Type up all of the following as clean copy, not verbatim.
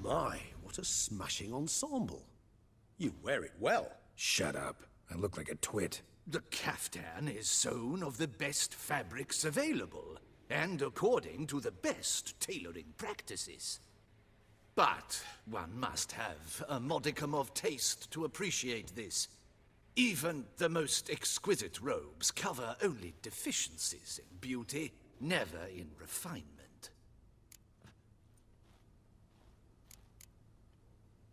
My, what a smashing ensemble. You wear it well. Shut up. I look like a twit. The caftan is sewn of the best fabrics available, and according to the best tailoring practices. But one must have a modicum of taste to appreciate this. Even the most exquisite robes cover only deficiencies in beauty, never in refinement.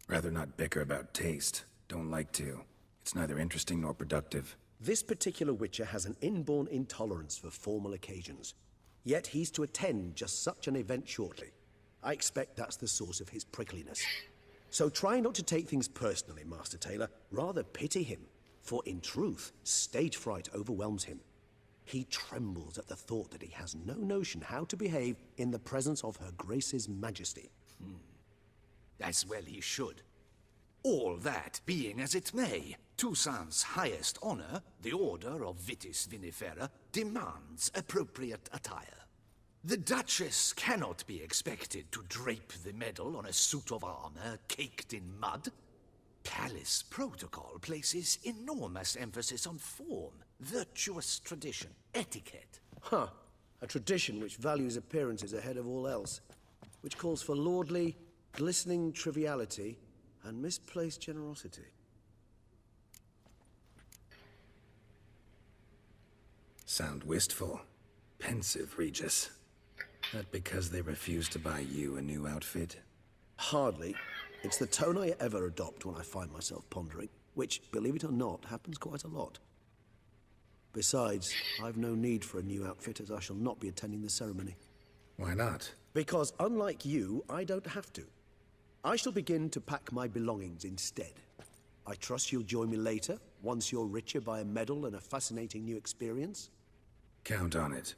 Rather not bicker about taste. Don't like to. It's neither interesting nor productive. This particular Witcher has an inborn intolerance for formal occasions. Yet he's to attend just such an event shortly. I expect that's the source of his prickliness. So try not to take things personally, Master Taylor. Rather pity him. For in truth, stage fright overwhelms him. He trembles at the thought that he has no notion how to behave in the presence of Her Grace's Majesty. As well he should. All that being as it may, Toussaint's highest honor, the Order of Vitis Vinifera, demands appropriate attire. The Duchess cannot be expected to drape the medal on a suit of armor caked in mud. Palace protocol places enormous emphasis on form, virtuous tradition, etiquette. Huh. A tradition which values appearances ahead of all else. Which calls for lordly, glistening triviality and misplaced generosity. Sound wistful. Pensive, Regis. That because they refuse to buy you a new outfit? Hardly. It's the tone I ever adopt when I find myself pondering, which, believe it or not, happens quite a lot. Besides, I've no need for a new outfit as I shall not be attending the ceremony. Why not? Because unlike you, I don't have to. I shall begin to pack my belongings instead. I trust you'll join me later, once you're richer by a medal and a fascinating new experience? Count on it.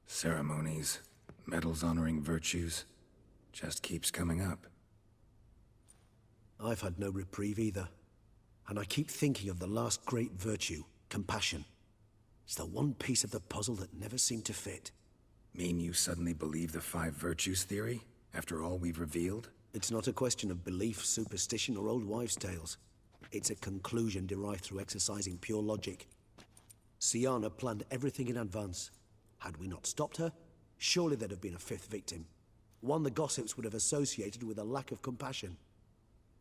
Ceremonies, medals honoring virtues, just keeps coming up. I've had no reprieve either. And I keep thinking of the last great virtue, compassion. It's the one piece of the puzzle that never seemed to fit. Mean you suddenly believe the five virtues theory, after all we've revealed? It's not a question of belief, superstition, or old wives' tales. It's a conclusion derived through exercising pure logic. Syanna planned everything in advance. Had we not stopped her, surely there'd have been a fifth victim. One the gossips would have associated with a lack of compassion.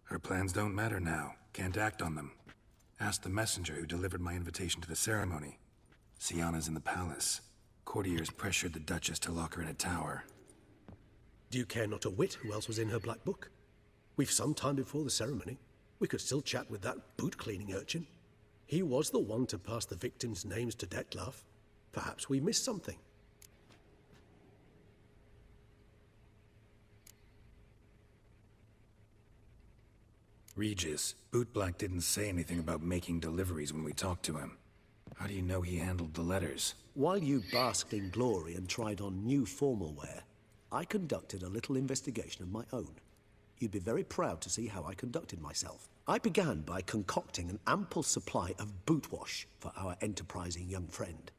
Her plans don't matter now. Can't act on them. Ask the messenger who delivered my invitation to the ceremony. Syanna's in the palace. Courtiers pressured the Duchess to lock her in a tower. Do you care not a whit who else was in her black book? We've some time before the ceremony. We could still chat with that boot-cleaning urchin. He was the one to pass the victims' names to Dettlaff. Perhaps we missed something. Regis, Bootblack didn't say anything about making deliveries when we talked to him. How do you know he handled the letters? While you basked in glory and tried on new formal wear, I conducted a little investigation of my own. You'd be very proud to see how I conducted myself. I began by concocting an ample supply of boot wash for our enterprising young friend.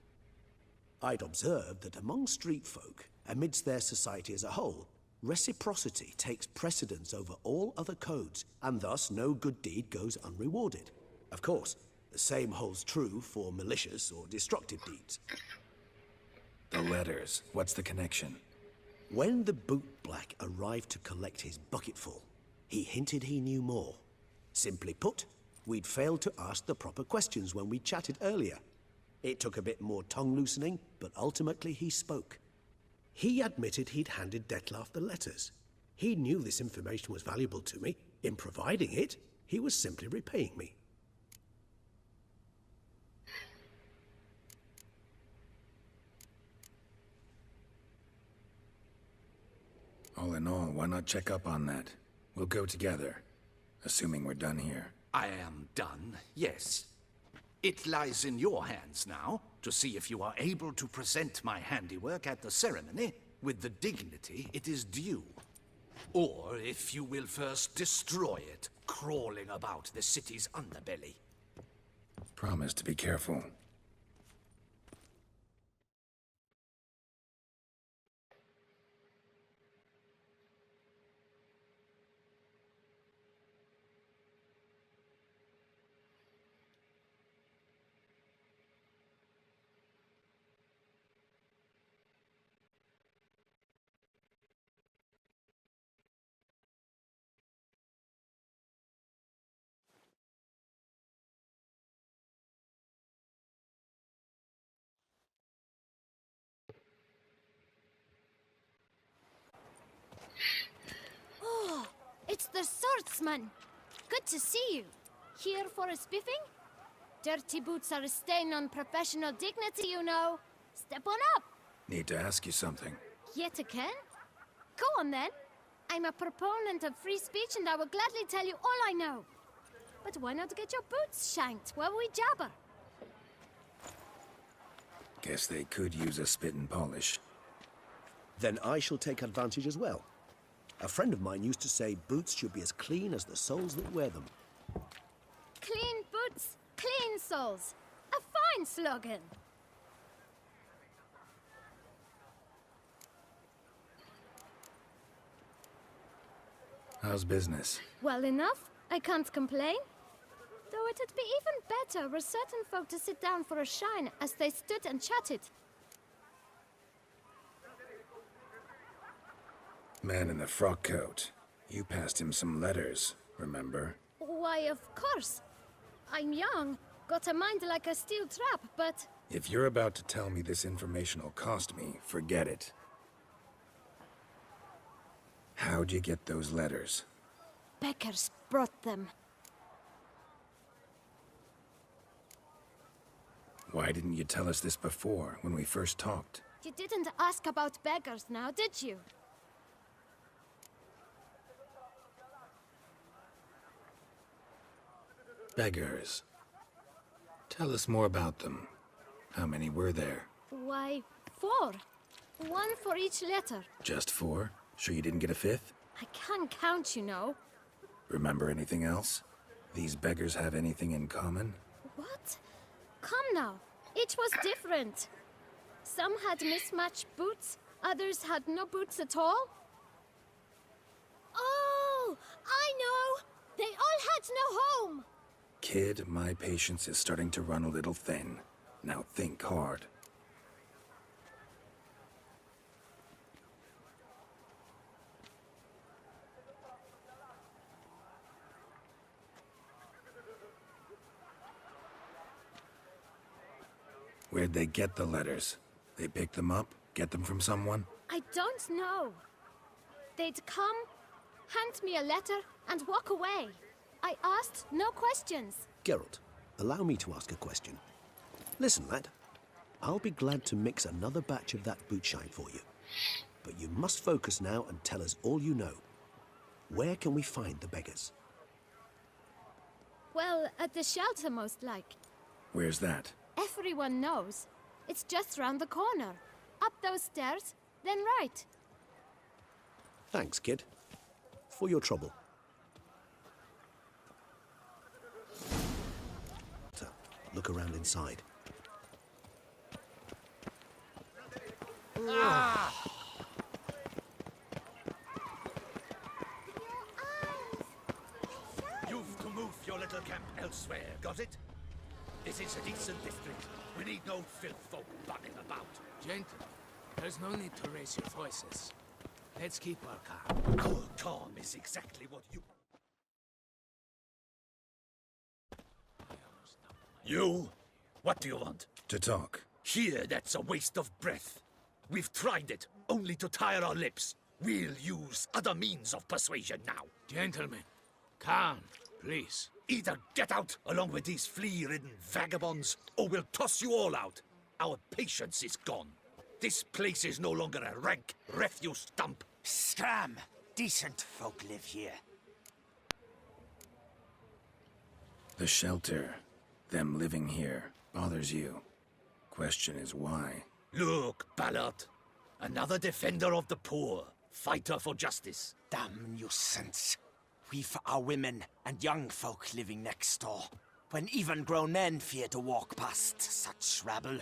I'd observed that among street folk, amidst their society as a whole, reciprocity takes precedence over all other codes, and thus no good deed goes unrewarded. Of course, the same holds true for malicious or destructive deeds. The letters, what's the connection? When the bootblack arrived to collect his bucketful, he hinted he knew more. Simply put, we'd failed to ask the proper questions when we chatted earlier. It took a bit more tongue-loosening, but ultimately he spoke. He admitted he'd handed Dettlaff the letters. He knew this information was valuable to me. In providing it, he was simply repaying me. All in all, why not check up on that? We'll go together, assuming we're done here. I am done, yes. It lies in your hands now to see if you are able to present my handiwork at the ceremony with the dignity it is due. Or if you will first destroy it, crawling about the city's underbelly. Promise to be careful. bootsman. Good to see you. Here for a spiffing? Dirty boots are a stain on professional dignity, you know. Step on up. Need to ask you something. Yet again? Go on then. I'm a proponent of free speech and I will gladly tell you all I know. But why not get your boots shanked while we jabber? Guess they could use a spit and polish. Then I shall take advantage as well. A friend of mine used to say boots should be as clean as the soles that wear them. Clean boots, clean soles. A fine slogan. How's business? Well enough. I can't complain. Though it'd be even better were certain folk to sit down for a shine as they stood and chatted. Man in the frock coat. You passed him some letters, remember? Why, of course. I'm young, got a mind like a steel trap, but... If you're about to tell me this information will cost me, forget it. How'd you get those letters? Beggars brought them. Why didn't you tell us this before, when we first talked? You didn't ask about beggars now, did you? Beggars. Tell us more about them. How many were there? Why, 4. 1 for each letter. Just 4? Sure you didn't get a 5th? I can't count, you know. Remember anything else? These beggars have anything in common? What? Come now. Each was different. Some had mismatched boots, others had no boots at all. Oh, I know! They all had no home! Kid, my patience is starting to run a little thin. Now think hard. Where'd they get the letters? They pick them up? Get them from someone? I don't know. They'd come, hand me a letter, and walk away. I asked no questions. Geralt, allow me to ask a question. Listen, lad. I'll be glad to mix another batch of that boot shine for you. But you must focus now and tell us all you know. Where can we find the beggars? Well, at the shelter, most like. Where's that? Everyone knows. It's just round the corner. Up those stairs, then right. Thanks, kid. For your trouble. Look around inside. You've to move your little camp elsewhere, got it? This is a decent district. We need no filth folk bugging about. Gentle, there's no need to raise your voices. Let's keep our calm. Our calm is exactly what you... You? What do you want? To talk. Here, that's a waste of breath. We've tried it, only to tire our lips. We'll use other means of persuasion now. Gentlemen, calm, please. Either get out along with these flea-ridden vagabonds, or we'll toss you all out. Our patience is gone. This place is no longer a rank refuse dump. Scram! Decent folk live here. The shelter, them living here, bothers you. Question is why? Look, Ballard. Another defender of the poor. Fighter for justice. Damn nuisance. We've our women and young folk living next door, when even grown men fear to walk past such rabble.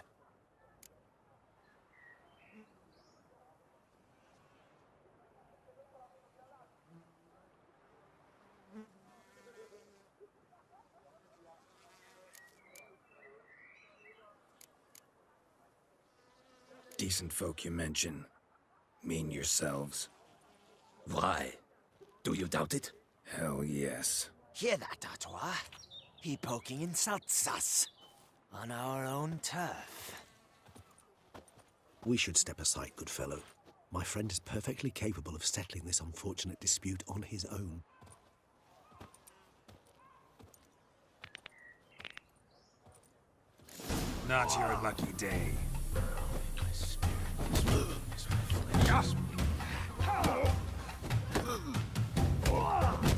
Decent folk you mention. Mean yourselves? Why? Do you doubt it? Hell yes. Hear that, Artois? He poking insults us. On our own turf. We should step aside, good fellow. My friend is perfectly capable of settling this unfortunate dispute on his own. Not your lucky day.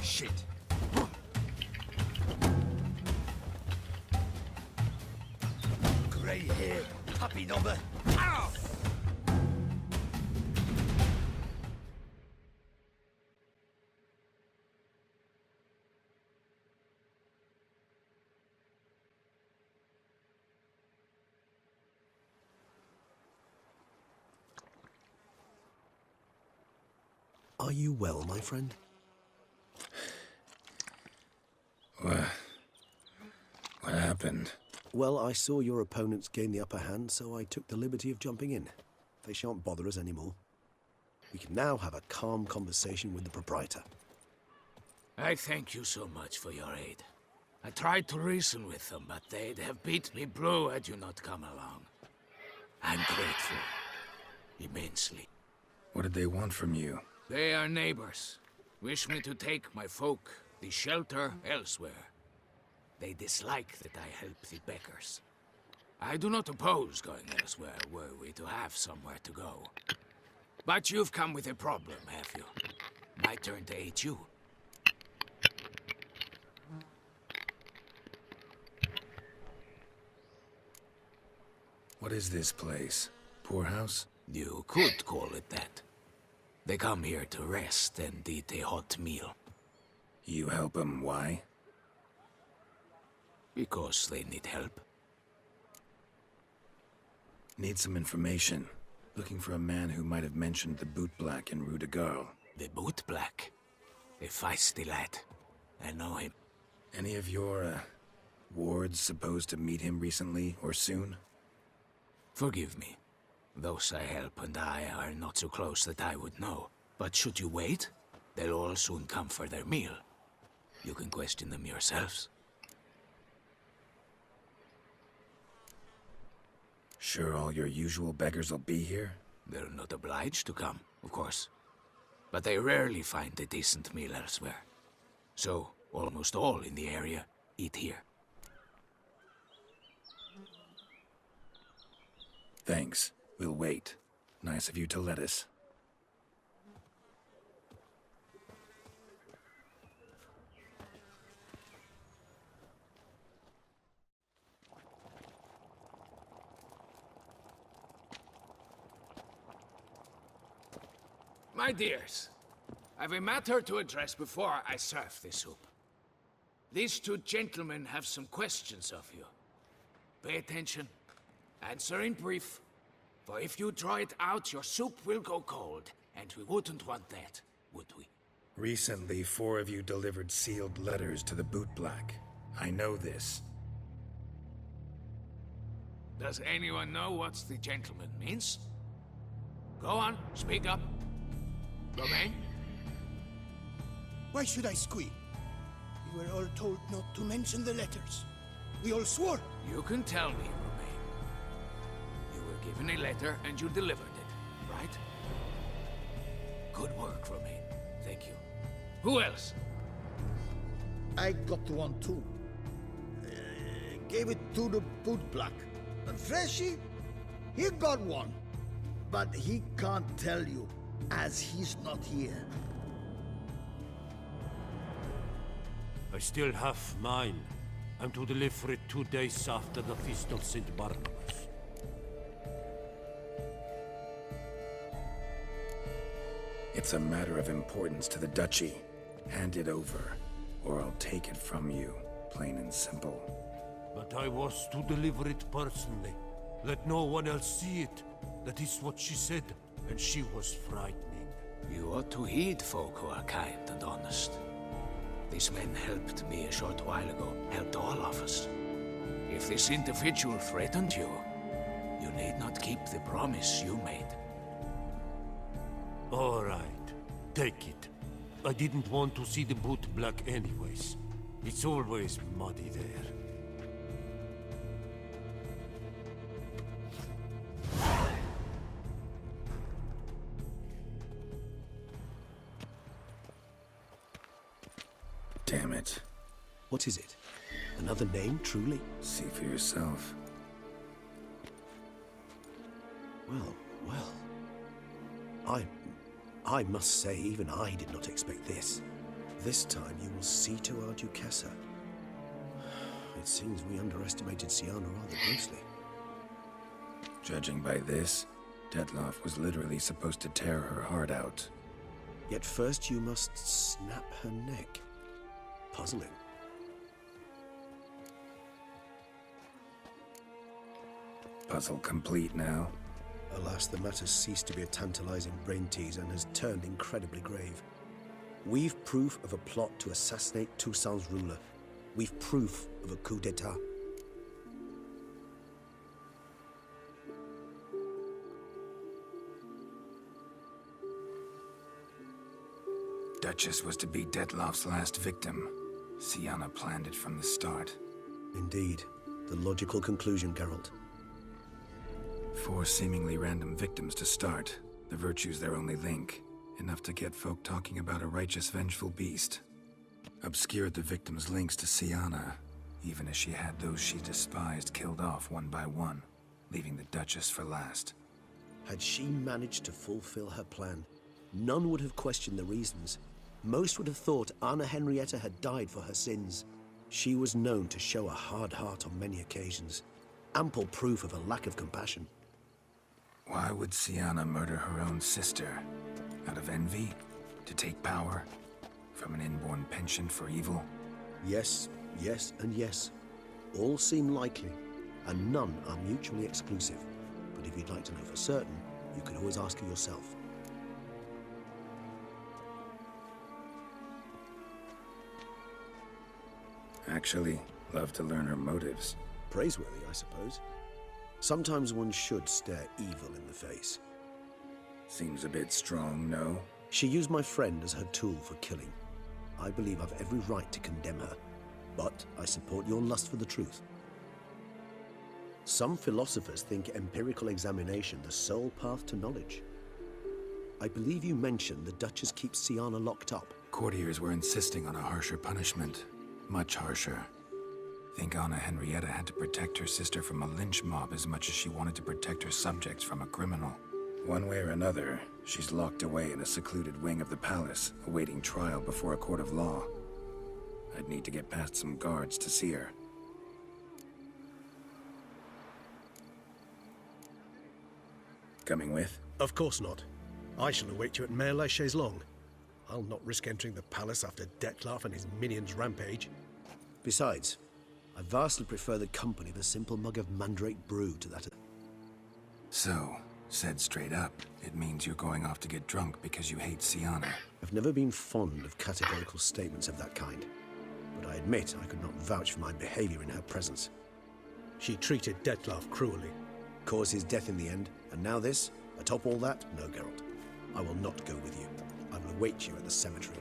Shit. Grey hair, happy number. Ow! Are you well, my friend? What happened? Well, I saw your opponents gain the upper hand, so I took the liberty of jumping in. They shan't bother us anymore. We can now have a calm conversation with the proprietor. I thank you so much for your aid. I tried to reason with them, but they'd have beat me blue had you not come along. I'm grateful. Immensely. What did they want from you? They are neighbors. Wish me to take my folk, the shelter, elsewhere. They dislike that I help the beggars. I do not oppose going elsewhere, were we to have somewhere to go. But you've come with a problem, have you? My turn to aid you. What is this place? Poorhouse? You could call it that. They come here to rest and eat a hot meal. You help them, why? Because they need help. Need some information. Looking for a man who might have mentioned the Boot Black in Rue de Garl. The Boot Black. A feisty lad. I know him. Any of your, wards supposed to meet him recently or soon? Forgive me. Those I help and I are not so close that I would know. But should you wait, they'll all soon come for their meal. You can question them yourselves. Sure all your usual beggars will be here? They're not obliged to come, of course. But they rarely find a decent meal elsewhere. So, almost all in the area eat here. Thanks. We'll wait. Nice of you to let us. My dears, I've a matter to address before I serve the soup. These two gentlemen have some questions of you. Pay attention. Answer in brief. For if you draw it out, your soup will go cold. And we wouldn't want that, would we? Recently, 4 of you delivered sealed letters to the Boot Black. I know this. Does anyone know what the gentleman means? Go on, speak up. Romain? Why should I squeal? We were all told not to mention the letters. We all swore. You can tell me, Romain. You were given a letter and you delivered it, right? Good work, Romain. Thank you. Who else? I got one too. Gave it to the Boot Black. And Freshy, he got one. But he can't tell you, as he's not here. I still have mine. I'm to deliver it 2 days after the Feast of St. Barnabas. It's a matter of importance to the Duchy. Hand it over, or I'll take it from you, plain and simple. But I was to deliver it personally. Let no one else see it. That is what she said, and she was frightening. You ought to heed folk who are kind and honest. These men helped me a short while ago, helped all of us. If this individual threatened you, you need not keep the promise you made. All right, take it. I didn't want to see the Boot Black anyways. It's always muddy there. Damn it. What is it? Another name, truly? See for yourself. Well, well. I must say, even I did not expect this. This time you will see to our Duquesa. It seems we underestimated Syanna rather grossly. Judging by this, Detloff was literally supposed to tear her heart out. Yet first you must snap her neck. Puzzling. Puzzle complete now. Alas, the matter ceased to be a tantalizing brain tease and has turned incredibly grave. We've proof of a plot to assassinate Toussaint's ruler. We've proof of a coup d'etat. Duchess was to be Detloff's last victim. Syanna planned it from the start. Indeed. The logical conclusion, Geralt. 4 seemingly random victims to start. The virtue's their only link. Enough to get folk talking about a righteous, vengeful beast. Obscured the victims' links to Syanna, even as she had those she despised killed off one by one, leaving the Duchess for last. Had she managed to fulfill her plan, none would have questioned the reasons. Most would have thought Anna Henrietta had died for her sins. She was known to show a hard heart on many occasions. Ample proof of a lack of compassion. Why would Syanna murder her own sister? Out of envy? To take power? From an inborn penchant for evil? Yes, yes, and yes. All seem likely, and none are mutually exclusive. But if you'd like to know for certain, you could always ask her yourself. Actually, love to learn her motives. Praiseworthy, I suppose. Sometimes one should stare evil in the face. Seems a bit strong, no? She used my friend as her tool for killing. I believe I've every right to condemn her, but I support your lust for the truth. Some philosophers think empirical examination the sole path to knowledge. I believe you mentioned the Duchess keeps Syanna locked up. Courtiers were insisting on a harsher punishment. Much harsher. Think Anna Henrietta had to protect her sister from a lynch mob as much as she wanted to protect her subjects from a criminal. One way or another, she's locked away in a secluded wing of the palace, awaiting trial before a court of law. I'd need to get past some guards to see her. Coming with? Of course not. I shall await you at Mare la Chaise-Longue. I'll not risk entering the palace after Detloff and his minions rampage. Besides, I vastly prefer the company of a simple mug of mandrake brew to that. So, said straight up, it means you're going off to get drunk because you hate Syanna. I've never been fond of categorical statements of that kind, but I admit I could not vouch for my behavior in her presence. She treated Detloff cruelly, caused his death in the end, and now this? Atop all that? No, Geralt. I will not go with you. I will await you at the cemetery.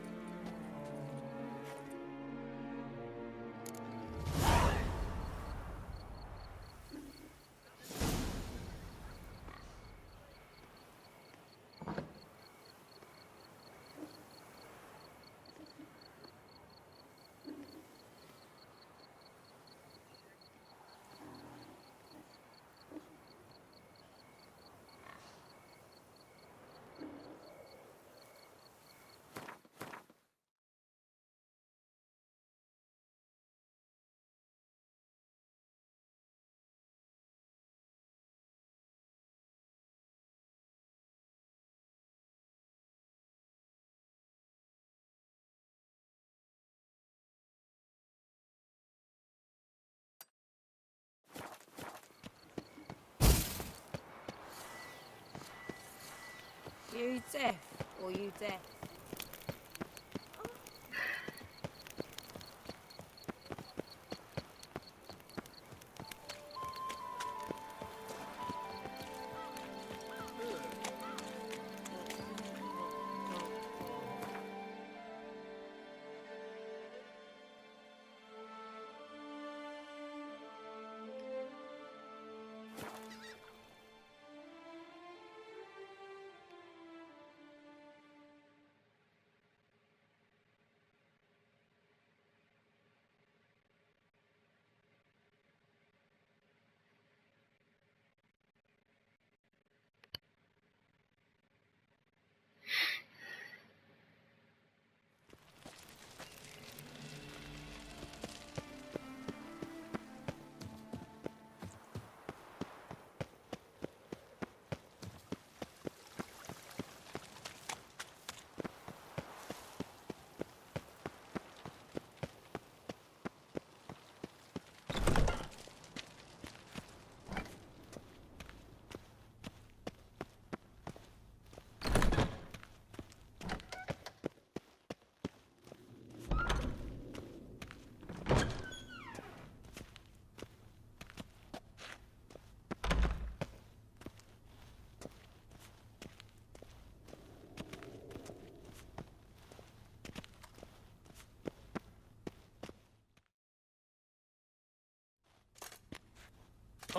You deaf or you deaf?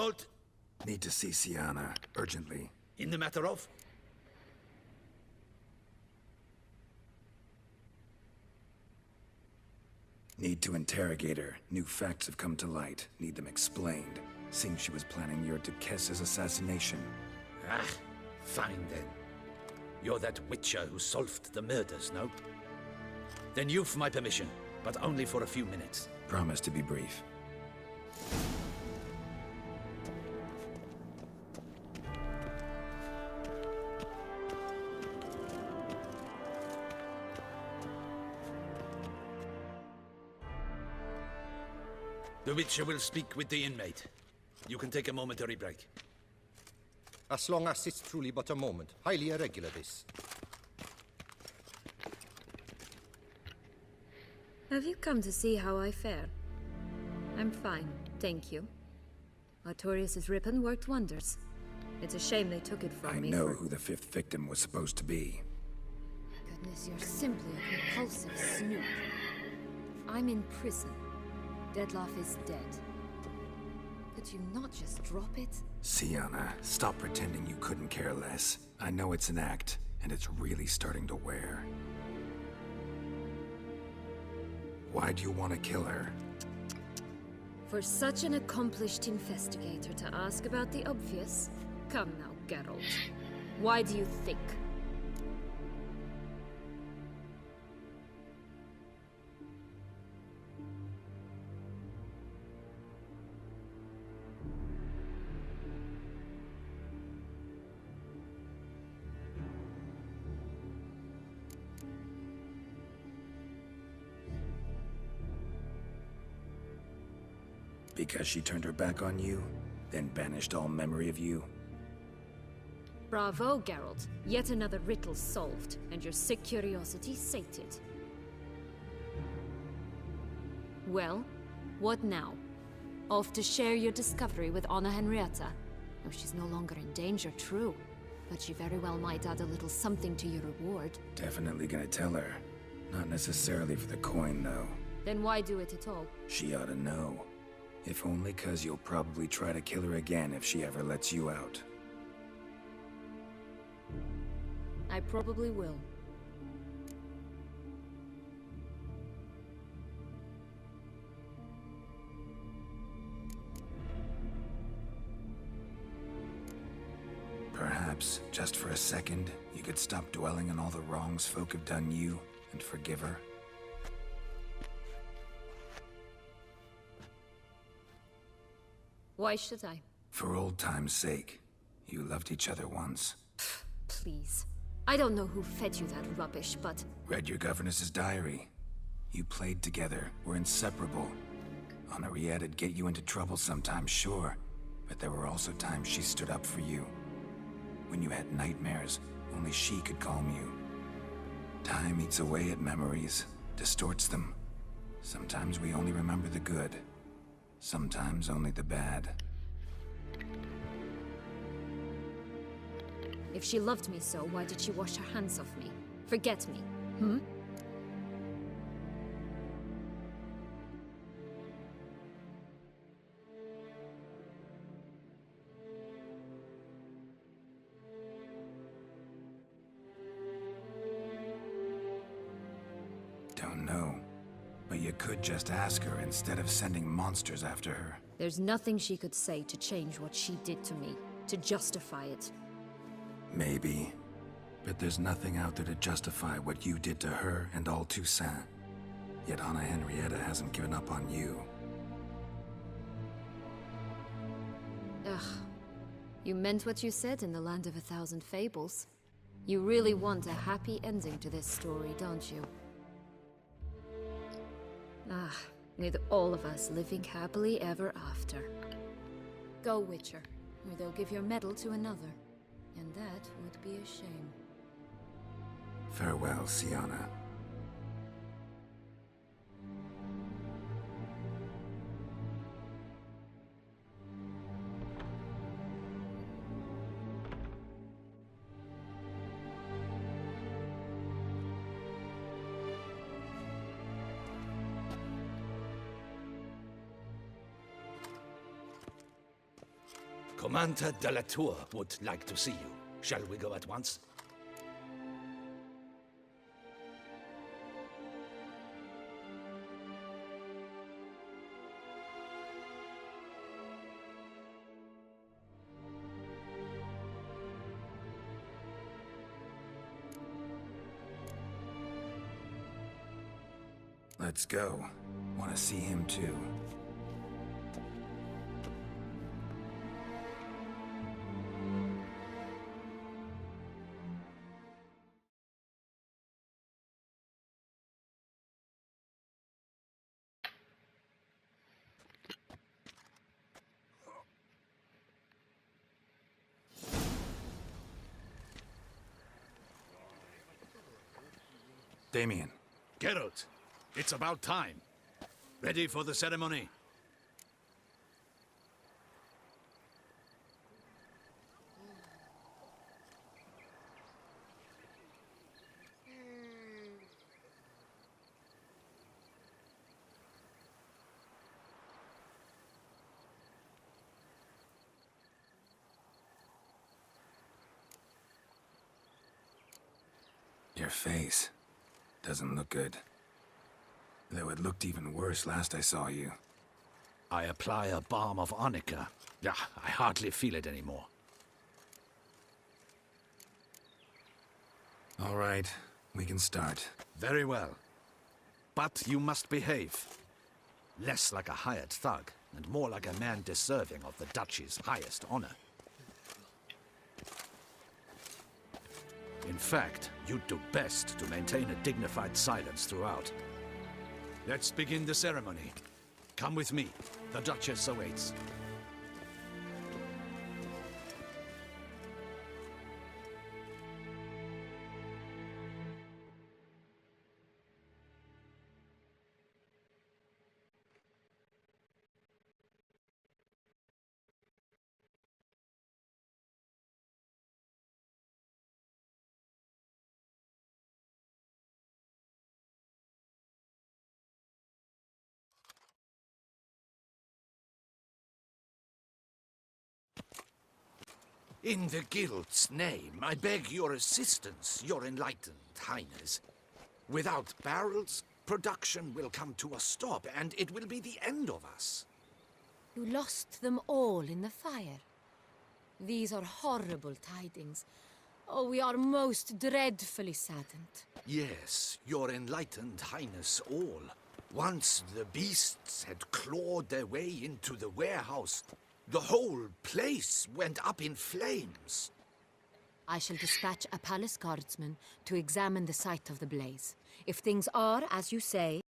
Halt! Need to see Siana, urgently. In the matter of? Need to interrogate her. New facts have come to light. Need them explained. Seems she was planning your Duquesse's assassination. Ah, fine then. You're that witcher who solved the murders, no? Then you've my permission, but only for a few minutes. Promise to be brief. The Witcher will speak with the inmate. You can take a momentary break. As long as it's truly but a moment. Highly irregular, this. Have you come to see how I fare? I'm fine, thank you. Artorius' ribbon worked wonders. It's a shame they took it from me. I know who the fifth victim was supposed to be. Goodness, you're simply a compulsive snoop. I'm in prison. Dettlaff is dead. Could you not just drop it? Siana, stop pretending you couldn't care less. I know it's an act, and it's really starting to wear. Why do you want to kill her? For such an accomplished investigator to ask about the obvious? Come now, Geralt. Why do you think? Because she turned her back on you, then banished all memory of you? Bravo, Geralt. Yet another riddle solved, and your sick curiosity sated. Well, what now? Off to share your discovery with Anna Henrietta? Oh, she's no longer in danger, true. But she very well might add a little something to your reward. Definitely gonna tell her. Not necessarily for the coin, though. Then why do it at all? She ought to know. If only 'cause you'll probably try to kill her again if she ever lets you out. I probably will. Perhaps, just for a second, you could stop dwelling on all the wrongs folk have done you and forgive her. Why should I? For old time's sake. You loved each other once. Please. I don't know who fed you that rubbish, but... Read your governess's diary. You played together, were inseparable. Henriette'd get you into trouble sometimes, sure. But there were also times she stood up for you. When you had nightmares, only she could calm you. Time eats away at memories, distorts them. Sometimes we only remember the good. Sometimes only the bad. If she loved me so, why did she wash her hands off me? Forget me, hmm? Don't know. But you could just ask her instead of sending monsters after her. There's nothing she could say to change what she did to me, to justify it. Maybe. But there's nothing out there to justify what you did to her and all Toussaint. Yet Anna Henrietta hasn't given up on you. Ugh. You meant what you said in the Land of a Thousand Fables. You really want a happy ending to this story, don't you? Ah, with all of us living happily ever after. Go, Witcher, or they'll give your medal to another. And that would be a shame. Farewell, Siana. Manta de la Tour would like to see you. Shall we go at once? Let's go. Want to see him too. Damien. Geralt, it's about time. Ready for the ceremony? Your face doesn't look good. Though it looked even worse last I saw you. I apply a balm of arnica. Yeah, I hardly feel it anymore. All right, we can start. Very well. But you must behave. Less like a hired thug, and more like a man deserving of the Duchy's highest honor. In fact, you'd do best to maintain a dignified silence throughout. Let's begin the ceremony. Come with me. The Duchess awaits. In the Guild's name, I beg your assistance, your enlightened highness. Without barrels, production will come to a stop, and it will be the end of us. You lost them all in the fire. These are horrible tidings. Oh, we are most dreadfully saddened. Yes, your enlightened highness all. Once the beasts had clawed their way into the warehouse, the whole place went up in flames. I shall dispatch a palace guardsman to examine the site of the blaze. If things are as you say,